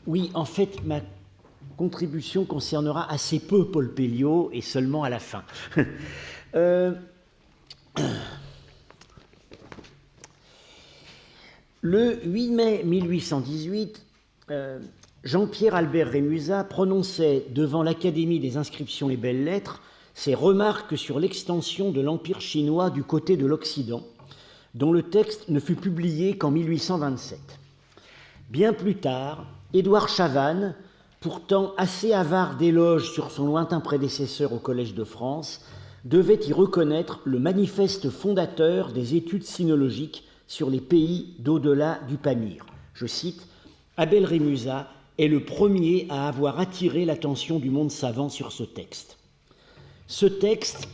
Oui, en fait, ma contribution concernera assez peu Paul Pelliot et seulement à la fin. Euh, le 8 mai 1818, Jean-Pierre Albert Rémusat prononçait devant l'Académie des inscriptions et belles-lettres ses remarques sur l'extension de l'Empire chinois du côté de l'Occident, dont le texte ne fut publié qu'en 1827. Bien plus tard, Édouard Chavannes, pourtant assez avare d'éloges sur son lointain prédécesseur au Collège de France, devait y reconnaître le manifeste fondateur des études sinologiques sur les pays d'au-delà du Pamir. Je cite, « Abel Rémusat est le premier à avoir attiré l'attention du monde savant sur ce texte. » Ce texte,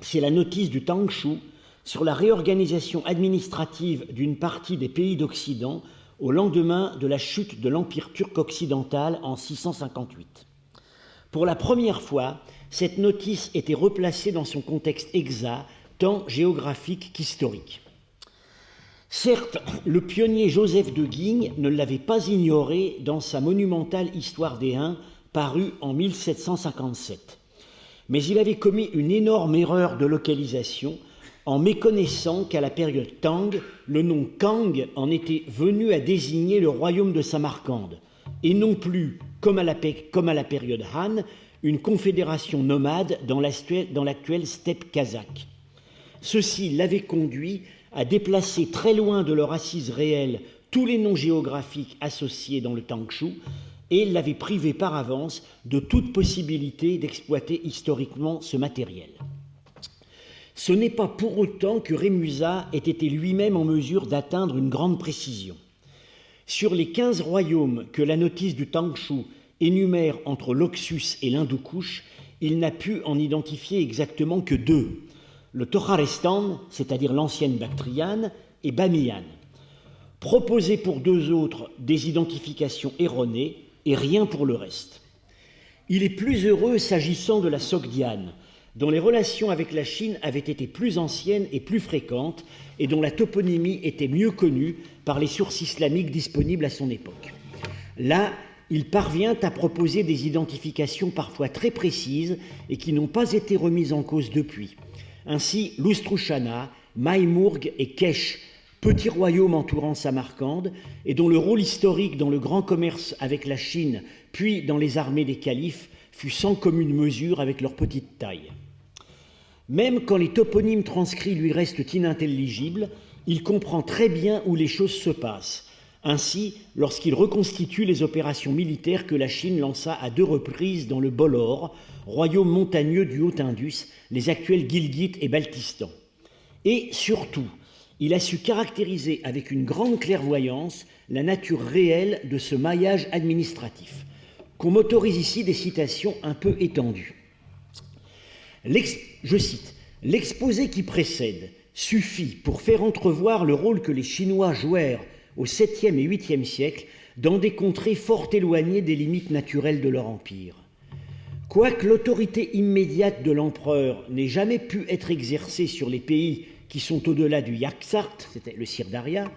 c'est la notice du Tangshu sur la réorganisation administrative d'une partie des pays d'Occident au lendemain de la chute de l'Empire turc occidental en 658. Pour la première fois, cette notice était replacée dans son contexte exact, tant géographique qu'historique. Certes, le pionnier Joseph de Guignes ne l'avait pas ignoré dans sa monumentale Histoire des Huns, parue en 1757. Mais il avait commis une énorme erreur de localisation en méconnaissant qu'à la période Tang, le nom Kang en était venu à désigner le royaume de Samarcande, et non plus, comme à la période Han, une confédération nomade dans l'actuelle steppe kazakh. Ceci l'avait conduit à déplacer très loin de leur assise réelle tous les noms géographiques associés dans le Tangshu, et l'avait privé par avance de toute possibilité d'exploiter historiquement ce matériel. Ce n'est pas pour autant que Rémusat ait été lui-même en mesure d'atteindre une grande précision. Sur les 15 royaumes que la notice du Tangshu énumère entre l'Oxus et l'Hindoukouche, il n'a pu en identifier exactement que 2, le Tocharestan, c'est-à-dire l'ancienne Bactriane, et Bamiyan. Proposer pour 2 autres des identifications erronées et rien pour le reste. Il est plus heureux s'agissant de la Sogdiane, dont les relations avec la Chine avaient été plus anciennes et plus fréquentes, et dont la toponymie était mieux connue par les sources islamiques disponibles à son époque. Là, il parvient à proposer des identifications parfois très précises et qui n'ont pas été remises en cause depuis. Ainsi, l'Oustrouchana, Maïmourg et Kesh, petits royaumes entourant Samarcande, et dont le rôle historique dans le grand commerce avec la Chine, puis dans les armées des califes, fut sans commune mesure avec leur petite taille. Même quand les toponymes transcrits lui restent inintelligibles, il comprend très bien où les choses se passent. Ainsi, lorsqu'il reconstitue les opérations militaires que la Chine lança à 2 reprises dans le Bolor, royaume montagneux du Haut-Indus, les actuels Gilgit et Baltistan. Et surtout, il a su caractériser avec une grande clairvoyance la nature réelle de ce maillage administratif. Qu'on m'autorise ici des citations un peu étendues. Je cite, « L'exposé qui précède suffit pour faire entrevoir le rôle que les Chinois jouèrent au 7e et 8e siècle dans des contrées fort éloignées des limites naturelles de leur empire. Quoique l'autorité immédiate de l'empereur n'ait jamais pu être exercée sur les pays qui sont au-delà du Yaksart, c'était le Sirdaria,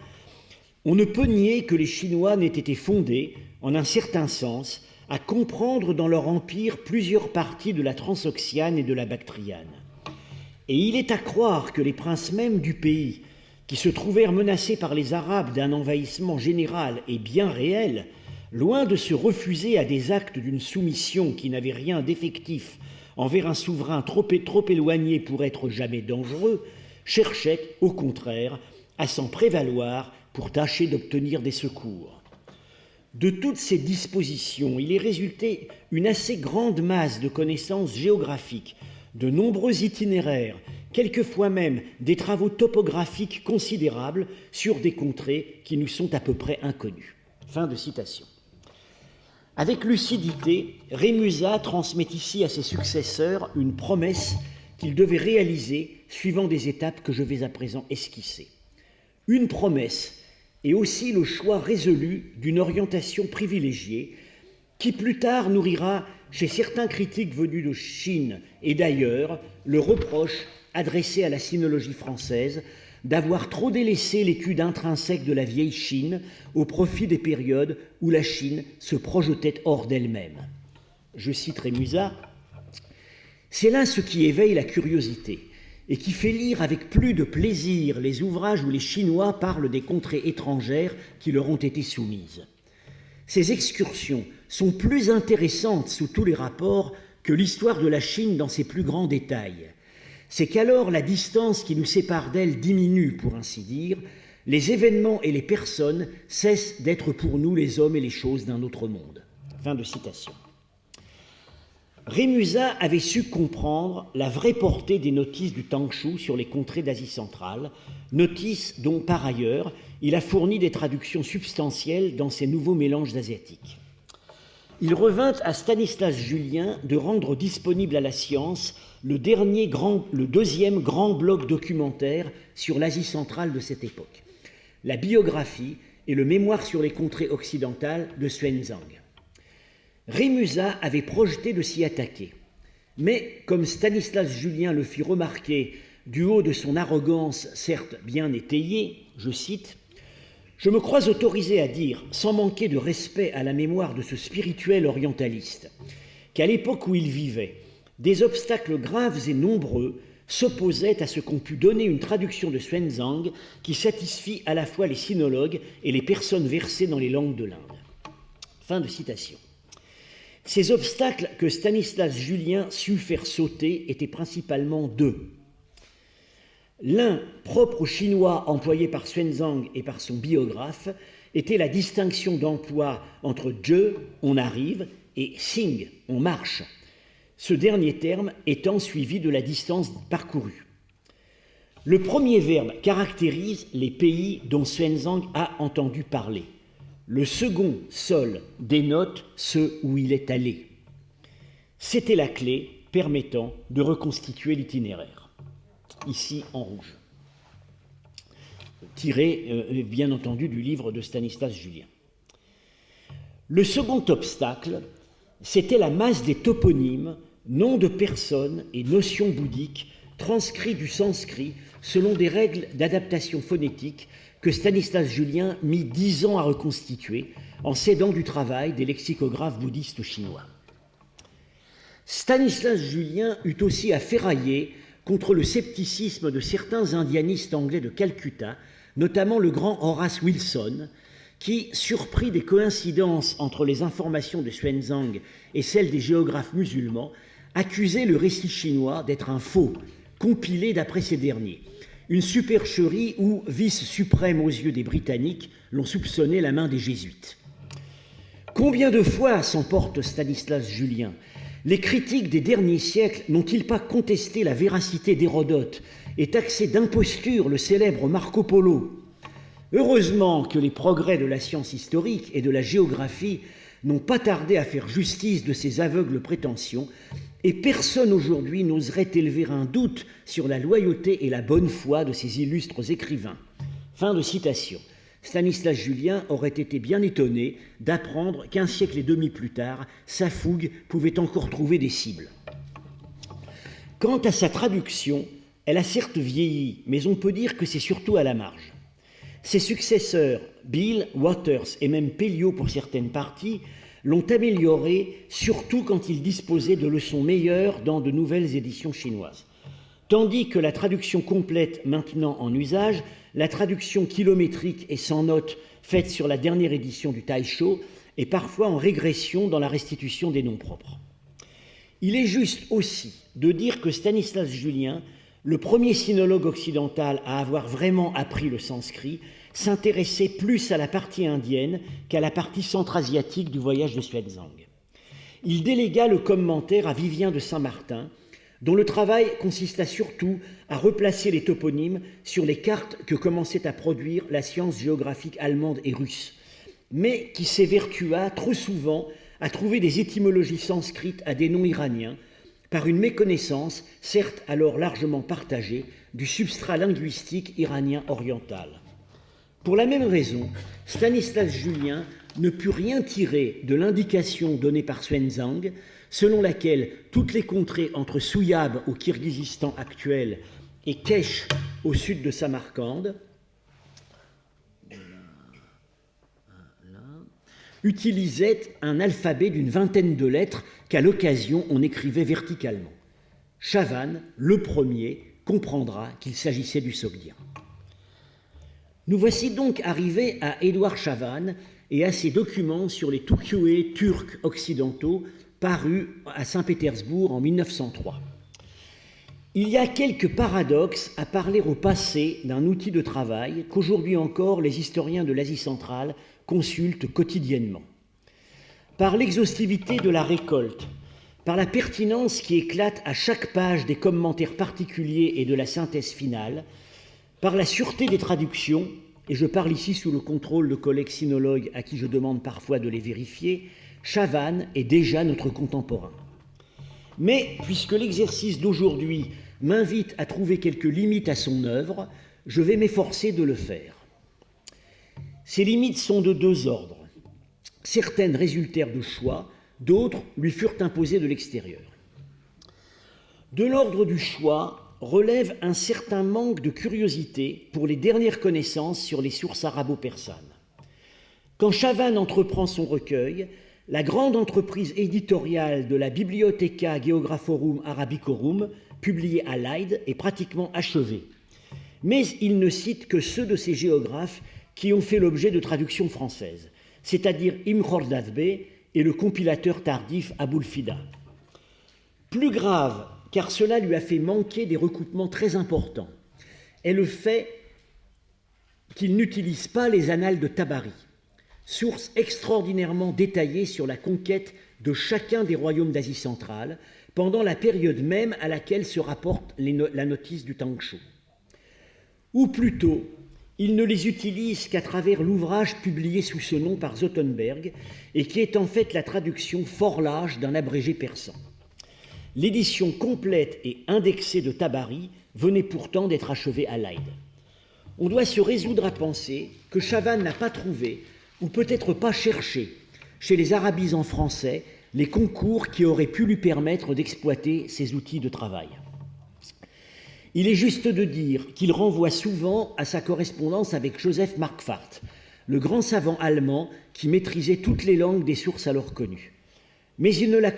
on ne peut nier que les Chinois n'aient été fondés, en un certain sens, à comprendre dans leur empire plusieurs parties de la Transoxiane et de la Bactriane. Et il est à croire que les princes mêmes du pays, qui se trouvèrent menacés par les Arabes d'un envahissement général et bien réel, loin de se refuser à des actes d'une soumission qui n'avait rien d'effectif envers un souverain trop éloigné pour être jamais dangereux, cherchaient, au contraire, à s'en prévaloir pour tâcher d'obtenir des secours. De toutes ces dispositions, il est résulté une assez grande masse de connaissances géographiques, de nombreux itinéraires, quelquefois même des travaux topographiques considérables sur des contrées qui nous sont à peu près inconnues. » Fin de citation. Avec lucidité, Rémusat transmet ici à ses successeurs une promesse qu'il devait réaliser suivant des étapes que je vais à présent esquisser. Une promesse et aussi le choix résolu d'une orientation privilégiée qui plus tard nourrira chez certains critiques venus de Chine et d'ailleurs le reproche adressé à la sinologie française d'avoir trop délaissé l'étude intrinsèque de la vieille Chine au profit des périodes où la Chine se projetait hors d'elle-même. Je cite Rémusat, « C'est là ce qui éveille la curiosité et qui fait lire avec plus de plaisir les ouvrages où les Chinois parlent des contrées étrangères qui leur ont été soumises. Ces excursions sont plus intéressantes sous tous les rapports que l'histoire de la Chine dans ses plus grands détails. C'est qu'alors la distance qui nous sépare d'elle diminue, pour ainsi dire, les événements et les personnes cessent d'être pour nous les hommes et les choses d'un autre monde. » Fin de citation. Rémusat avait su comprendre la vraie portée des notices du Tangshu sur les contrées d'Asie centrale, notices dont, par ailleurs, il a fourni des traductions substantielles dans ses nouveaux mélanges asiatiques. Il revint à Stanislas Julien de rendre disponible à la science le deuxième grand bloc documentaire sur l'Asie centrale de cette époque, la biographie et le mémoire sur les contrées occidentales de Xuanzang. Rémusat avait projeté de s'y attaquer, mais comme Stanislas Julien le fit remarquer du haut de son arrogance certes bien étayée, je cite, « Je me crois autorisé à dire, sans manquer de respect à la mémoire de ce spirituel orientaliste, qu'à l'époque où il vivait, des obstacles graves et nombreux s'opposaient à ce qu'on pût donner une traduction de Xuanzang qui satisfit à la fois les sinologues et les personnes versées dans les langues de l'Inde. » Fin de citation. Ces obstacles que Stanislas Julien sut faire sauter étaient principalement deux. L'un, propre aux Chinois employé par Xuanzang et par son biographe, était la distinction d'emploi entre « je », on arrive, et « sing », on marche, ce dernier terme étant suivi de la distance parcourue. Le premier verbe caractérise les pays dont Xuanzang a entendu parler. Le second, seul, dénote ceux où il est allé. C'était la clé permettant de reconstituer l'itinéraire. Ici en rouge. Tiré, bien entendu, du livre de Stanislas Julien. Le second obstacle, c'était la masse des toponymes, noms de personnes et notions bouddhiques transcrits du sanskrit selon des règles d'adaptation phonétique que Stanislas Julien mit 10 ans à reconstituer en s'aidant du travail des lexicographes bouddhistes chinois. Stanislas Julien eut aussi à ferrailler contre le scepticisme de certains indianistes anglais de Calcutta, notamment le grand Horace Wilson, qui, surpris des coïncidences entre les informations de Xuanzang et celles des géographes musulmans, accusait le récit chinois d'être un faux, compilé d'après ces derniers. Une supercherie où, vice suprême aux yeux des Britanniques, l'on soupçonnait la main des Jésuites. Combien de fois, s'emporte Stanislas Julien, les critiques des derniers siècles n'ont-ils pas contesté la véracité d'Hérodote et taxé d'imposture le célèbre Marco Polo? Heureusement que les progrès de la science historique et de la géographie n'ont pas tardé à faire justice de ces aveugles prétentions, et personne aujourd'hui n'oserait élever un doute sur la loyauté et la bonne foi de ces illustres écrivains. Fin de citation. Stanislas Julien aurait été bien étonné d'apprendre qu'un siècle et demi plus tard, sa fougue pouvait encore trouver des cibles. Quant à sa traduction, elle a certes vieilli, mais on peut dire que c'est surtout à la marge. Ses successeurs, Beale, Waters et même Pelliot pour certaines parties, l'ont amélioré, surtout quand ils disposaient de leçons meilleures dans de nouvelles éditions chinoises. Tandis que la traduction complète maintenant en usage, la traduction kilométrique et sans notes faite sur la dernière édition du Taisho est parfois en régression dans la restitution des noms propres. Il est juste aussi de dire que Stanislas Julien, le premier sinologue occidental à avoir vraiment appris le sanskrit, s'intéressait plus à la partie indienne qu'à la partie centra-asiatique du voyage de Xuanzang. Il délégua le commentaire à Vivien de Saint-Martin, dont le travail consista surtout à replacer les toponymes sur les cartes que commençait à produire la science géographique allemande et russe, mais qui s'évertua trop souvent à trouver des étymologies sanskrites à des noms iraniens, par une méconnaissance, certes alors largement partagée, du substrat linguistique iranien oriental. Pour la même raison, Stanislas Julien ne put rien tirer de l'indication donnée par Xuanzang, selon laquelle toutes les contrées entre Souyab au Kirghizistan actuel et Kesh au sud de Samarcande, utilisaient un alphabet d'une vingtaine de lettres qu'à l'occasion on écrivait verticalement. Chavannes, le premier, comprendra qu'il s'agissait du sogdien. Nous voici donc arrivés à Édouard Chavannes et à ses documents sur les Tukyue turcs occidentaux parus à Saint-Pétersbourg en 1903. Il y a quelques paradoxes à parler au passé d'un outil de travail qu'aujourd'hui encore les historiens de l'Asie centrale consultent quotidiennement. Par l'exhaustivité de la récolte, par la pertinence qui éclate à chaque page des commentaires particuliers et de la synthèse finale, par la sûreté des traductions, et je parle ici sous le contrôle de collègues sinologues à qui je demande parfois de les vérifier, Chavannes est déjà notre contemporain. Mais puisque l'exercice d'aujourd'hui m'invite à trouver quelques limites à son œuvre, je vais m'efforcer de le faire. Ces limites sont de deux ordres. Certaines résultèrent de choix, d'autres lui furent imposées de l'extérieur. De l'ordre du choix relève un certain manque de curiosité pour les dernières connaissances sur les sources arabo-persanes. Quand Chavannes entreprend son recueil, la grande entreprise éditoriale de la Bibliotheca Geographorum Arabicorum, publiée à Leyde, est pratiquement achevée. Mais il ne cite que ceux de ces géographes qui ont fait l'objet de traductions françaises, c'est-à-dire Ibn Khordadbeh et le compilateur tardif Aboul Fida. Plus grave, car cela lui a fait manquer des recoupements très importants, est le fait qu'il n'utilise pas les annales de Tabari, source extraordinairement détaillée sur la conquête de chacun des royaumes d'Asie centrale, pendant la période même à laquelle se rapporte la notice du Tangshu. Ou plutôt, il ne les utilise qu'à travers l'ouvrage publié sous ce nom par Zottenberg et qui est en fait la traduction fort large d'un abrégé persan. L'édition complète et indexée de Tabari venait pourtant d'être achevée à Leyde. On doit se résoudre à penser que Chavannes n'a pas trouvé, ou peut-être pas cherché, chez les arabisants français, les concours qui auraient pu lui permettre d'exploiter ses outils de travail. Il est juste de dire qu'il renvoie souvent à sa correspondance avec Joseph Marquardt, le grand savant allemand qui maîtrisait toutes les langues des sources alors connues. Mais il l'a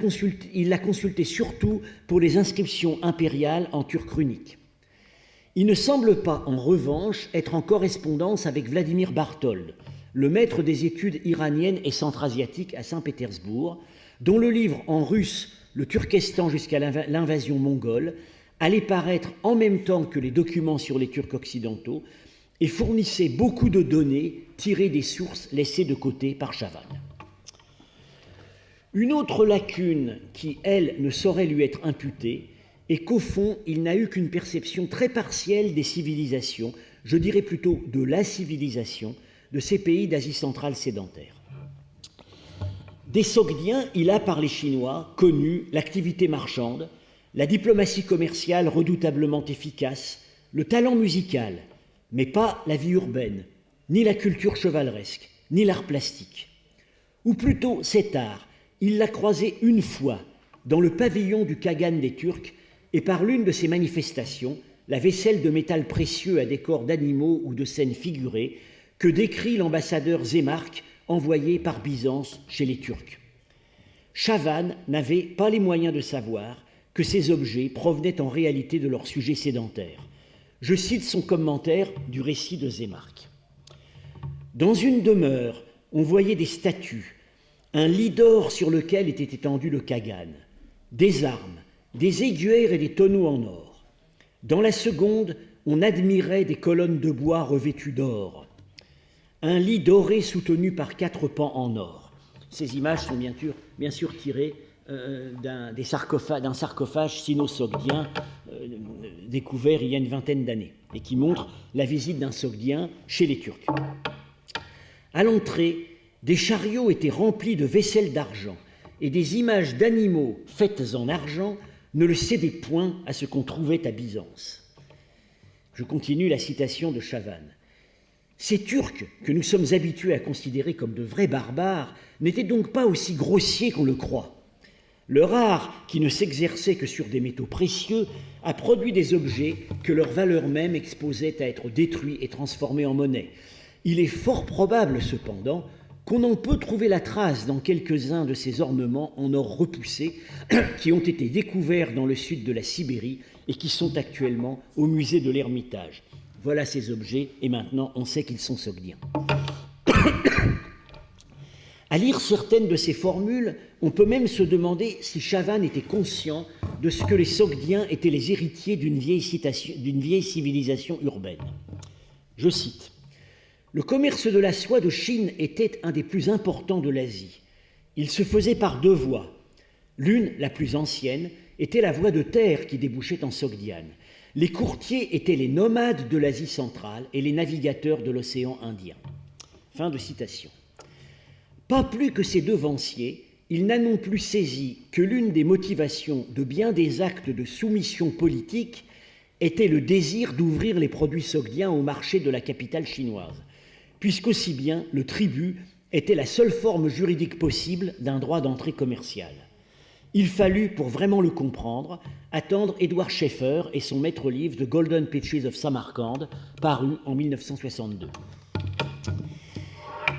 consulté surtout pour les inscriptions impériales en turc runique. Il ne semble pas, en revanche, être en correspondance avec Vladimir Barthold, le maître des études iraniennes et centra-asiatiques à Saint-Pétersbourg, dont le livre en russe « Le Turkestan jusqu'à l'invasion mongole » allait paraître en même temps que les documents sur les Turcs occidentaux et fournissait beaucoup de données tirées des sources laissées de côté par Chavannes. Une autre lacune qui, elle, ne saurait lui être imputée est qu'au fond, il n'a eu qu'une perception très partielle des civilisations, je dirais plutôt de la civilisation, de ces pays d'Asie centrale sédentaire. Des Sogdiens, il a, par les Chinois, connu l'activité marchande, la diplomatie commerciale redoutablement efficace, le talent musical, mais pas la vie urbaine, ni la culture chevaleresque, ni l'art plastique. Ou plutôt cet art, il l'a croisé une fois dans le pavillon du Kagan des Turcs et par l'une de ses manifestations, la vaisselle de métal précieux à décor d'animaux ou de scènes figurées que décrit l'ambassadeur Zemark envoyé par Byzance chez les Turcs. Chavannes n'avait pas les moyens de savoir que ces objets provenaient en réalité de leur sujet sédentaire. Je cite son commentaire du récit de Zemark. Dans une demeure, on voyait des statues, un lit d'or sur lequel était étendu le Kagan, des armes, des aiguilleurs et des tonneaux en or. Dans la seconde, on admirait des colonnes de bois revêtues d'or, un lit doré soutenu par 4 pans en or. Ces images sont bien sûr tirées d'un sarcophage sino-sogdien découvert il y a une vingtaine d'années et qui montre la visite d'un sogdien chez les Turcs. À l'entrée, des chariots étaient remplis de vaisselle d'argent et des images d'animaux faites en argent ne le cédaient point à ce qu'on trouvait à Byzance. Je continue la citation de Chavannes. Ces Turcs, que nous sommes habitués à considérer comme de vrais barbares, n'étaient donc pas aussi grossiers qu'on le croit. Leur art, qui ne s'exerçait que sur des métaux précieux, a produit des objets que leur valeur même exposait à être détruits et transformés en monnaie. Il est fort probable, cependant, qu'on en peut trouver la trace dans quelques-uns de ces ornements en or repoussé qui ont été découverts dans le sud de la Sibérie et qui sont actuellement au musée de l'Ermitage. Voilà ces objets, et maintenant on sait qu'ils sont sogdiens. À lire certaines de ces formules, on peut même se demander si Chavannes était conscient de ce que les Sogdiens étaient les héritiers d'une vieille civilisation urbaine. Je cite. « Le commerce de la soie de Chine était un des plus importants de l'Asie. Il se faisait par deux voies. L'une, la plus ancienne, était la voie de terre qui débouchait en Sogdiane. Les courtiers étaient les nomades de l'Asie centrale et les navigateurs de l'océan Indien. » Fin de citation. Pas plus que ces devanciers, il n'a non plus saisi que l'une des motivations de bien des actes de soumission politique était le désir d'ouvrir les produits sogdiens au marché de la capitale chinoise, puisqu'aussi bien le tribut était la seule forme juridique possible d'un droit d'entrée commercial. Il fallut, pour vraiment le comprendre, attendre Edward Schaeffer et son maître-livre The Golden Pitches of Samarcand, paru en 1962.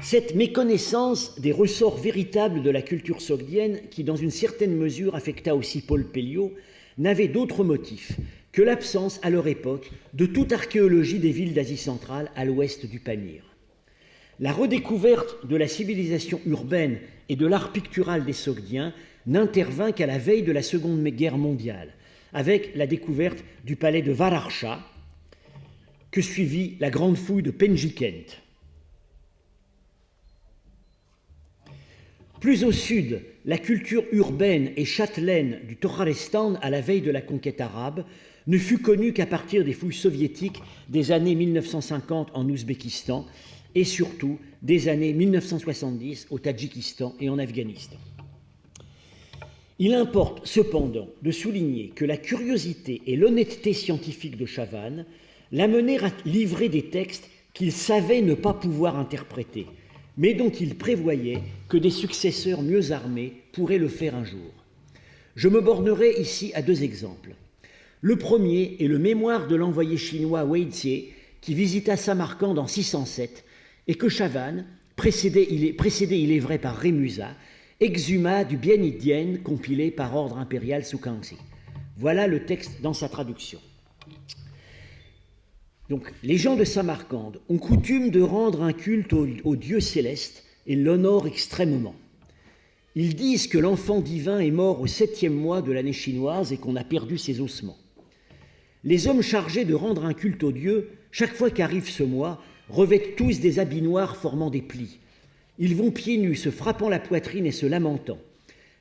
Cette méconnaissance des ressorts véritables de la culture sogdienne, qui dans une certaine mesure affecta aussi Paul Pelliot, n'avait d'autre motif que l'absence à leur époque de toute archéologie des villes d'Asie centrale à l'ouest du Pamir. La redécouverte de la civilisation urbaine et de l'art pictural des Sogdiens n'intervint qu'à la veille de la Seconde Guerre mondiale, avec la découverte du palais de Vararsha, que suivit la grande fouille de Penjikent. Plus au sud, la culture urbaine et châtelaine du Torarestan à la veille de la conquête arabe ne fut connue qu'à partir des fouilles soviétiques des années 1950 en Ouzbékistan et surtout des années 1970 au Tadjikistan et en Afghanistan. Il importe cependant de souligner que la curiosité et l'honnêteté scientifique de Chavannes l'amenèrent à livrer des textes qu'il savait ne pas pouvoir interpréter, mais dont il prévoyait que des successeurs mieux armés pourraient le faire un jour. Je me bornerai ici à deux exemples. Le premier est le mémoire de l'envoyé chinois Wei Jie, qui visita Samarcande en 607 et que Chavannes, précédé il est vrai par Rémusat, exhuma du Bien Idien compilé par ordre impérial sous Kangxi. Voilà le texte dans sa traduction. Donc, les gens de Samarcande ont coutume de rendre un culte au Dieu céleste et l'honorent extrêmement. Ils disent que l'enfant divin est mort au 7e mois de l'année chinoise et qu'on a perdu ses ossements. Les hommes chargés de rendre un culte au Dieu, chaque fois qu'arrive ce mois, revêtent tous des habits noirs formant des plis. Ils vont pieds nus, se frappant la poitrine et se lamentant.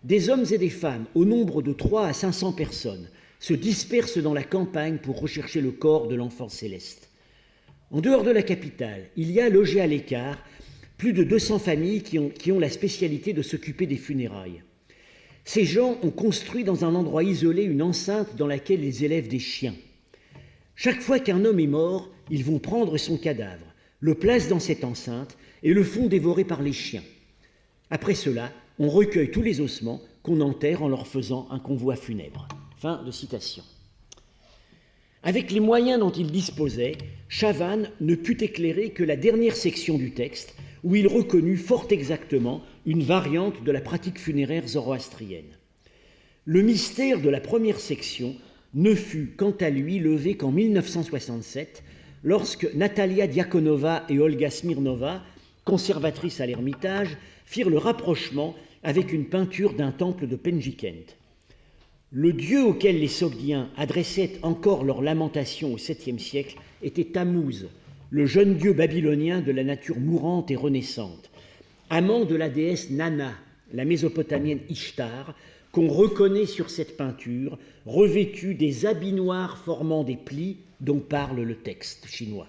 Des hommes et des femmes, au nombre de 300 à 500 personnes, se dispersent dans la campagne pour rechercher le corps de l'enfant céleste. En dehors de la capitale, il y a, logés à l'écart, plus de 200 familles qui ont la spécialité de s'occuper des funérailles. Ces gens ont construit dans un endroit isolé une enceinte dans laquelle ils élèvent des chiens. Chaque fois qu'un homme est mort, ils vont prendre son cadavre, le placent dans cette enceinte et le font dévorer par les chiens. Après cela, on recueille tous les ossements qu'on enterre en leur faisant un convoi funèbre. » Fin de citation. Avec les moyens dont il disposait, Chavannes ne put éclairer que la dernière section du texte, où il reconnut fort exactement une variante de la pratique funéraire zoroastrienne. Le mystère de la première section ne fut, quant à lui, levé qu'en 1967, lorsque Natalia Diakonova et Olga Smirnova, conservatrices à l'Ermitage, firent le rapprochement avec une peinture d'un temple de Penjikent. Le dieu auquel les Sogdiens adressaient encore leurs lamentations au 7e siècle était Tammuz, le jeune dieu babylonien de la nature mourante et renaissante, amant de la déesse Nana, la mésopotamienne Ishtar, qu'on reconnaît sur cette peinture, revêtue des habits noirs formant des plis dont parle le texte chinois.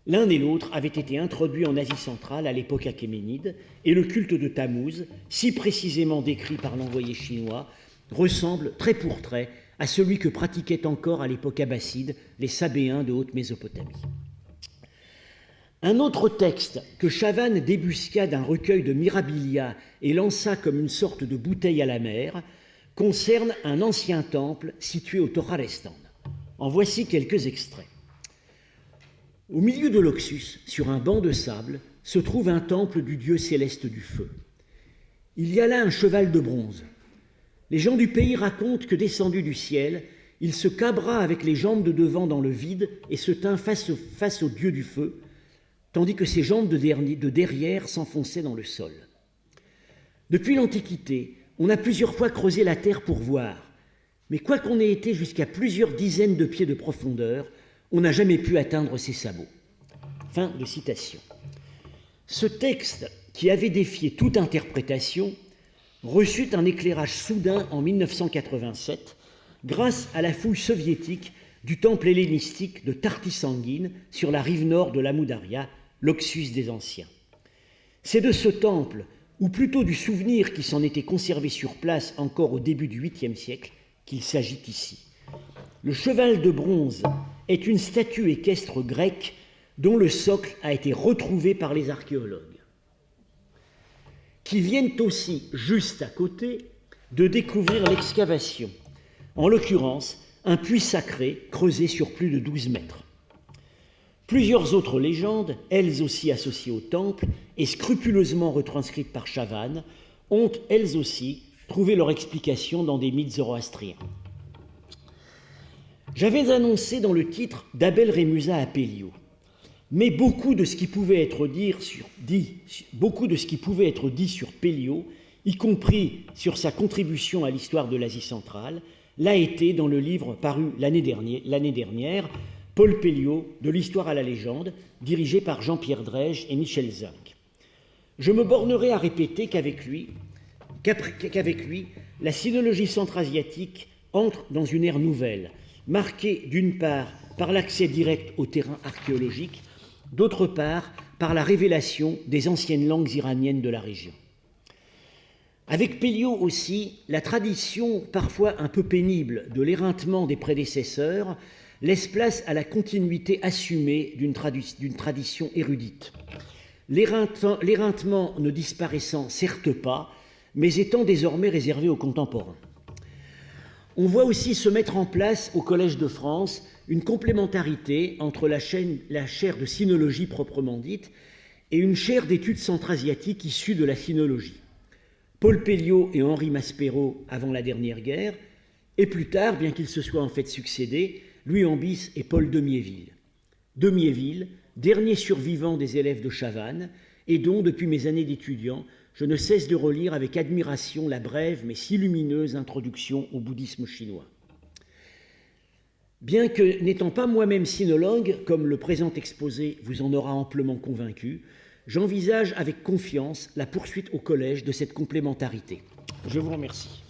L'un et l'autre avaient été introduits en Asie centrale à l'époque achéménide, et le culte de Tammuz, si précisément décrit par l'envoyé chinois, ressemble trait pour trait à celui que pratiquaient encore à l'époque abbasside les Sabéens de Haute-Mésopotamie. Un autre texte que Chavannes débusqua d'un recueil de Mirabilia et lança comme une sorte de bouteille à la mer concerne un ancien temple situé au Tojarestan. En voici quelques extraits. Au milieu de l'Oxus, sur un banc de sable, se trouve un temple du dieu céleste du feu. Il y a là un cheval de bronze. Les gens du pays racontent que, descendu du ciel, il se cabra avec les jambes de devant dans le vide et se tint face au dieu du feu, tandis que ses jambes de derrière s'enfonçaient dans le sol. Depuis l'Antiquité, on a plusieurs fois creusé la terre pour voir, mais quoiqu'on ait été jusqu'à plusieurs dizaines de pieds de profondeur, on n'a jamais pu atteindre ses sabots. » Fin de citation. Ce texte, qui avait défié toute interprétation, reçut un éclairage soudain en 1987 grâce à la fouille soviétique du temple hellénistique de Tarti-Sanguine sur la rive nord de l'Amou-Daria, l'Oxus des Anciens. C'est de ce temple, ou plutôt du souvenir qui s'en était conservé sur place encore au début du 8e siècle, qu'il s'agit ici. Le cheval de bronze est une statue équestre grecque dont le socle a été retrouvé par les archéologues, qui viennent aussi, juste à côté, de découvrir l'excavation, en l'occurrence un puits sacré creusé sur plus de 12 mètres. Plusieurs autres légendes, elles aussi associées au temple et scrupuleusement retranscrites par Chavannes, ont, elles aussi, trouvé leur explication dans des mythes zoroastriens. J'avais annoncé dans le titre d'Abel Rémusat à Pelliot, mais beaucoup de ce qui pouvait être dit sur Pelliot, y compris sur sa contribution à l'histoire de l'Asie centrale, l'a été dans le livre paru l'année dernière, Paul Pelliot, de l'histoire à la légende, dirigé par Jean-Pierre Drège et Michel Zinc. Je me bornerai à répéter qu'avec lui, la sinologie centra-asiatique entre dans une ère nouvelle, marquée d'une part par l'accès direct au terrain archéologique, d'autre part par la révélation des anciennes langues iraniennes de la région. Avec Pelliot aussi, la tradition parfois un peu pénible de l'éreintement des prédécesseurs laisse place à la continuité assumée d'une tradition érudite. L'éreintement ne disparaissant certes pas, mais étant désormais réservé aux contemporains. On voit aussi se mettre en place au Collège de France une complémentarité entre la chaire de sinologie proprement dite et une chaire d'études centra-asiatiques issue de la sinologie. Paul Pelliot et Henri Maspero avant la dernière guerre, et plus tard, bien qu'ils se soient en fait succédés, Louis Ambis et Paul Demiéville. Demiéville, dernier survivant des élèves de Chavannes, et dont, depuis mes années d'étudiant, je ne cesse de relire avec admiration la brève mais si lumineuse introduction au bouddhisme chinois. Bien que n'étant pas moi-même sinologue, comme le présent exposé vous en aura amplement convaincu, j'envisage avec confiance la poursuite au collège de cette complémentarité. Je vous remercie.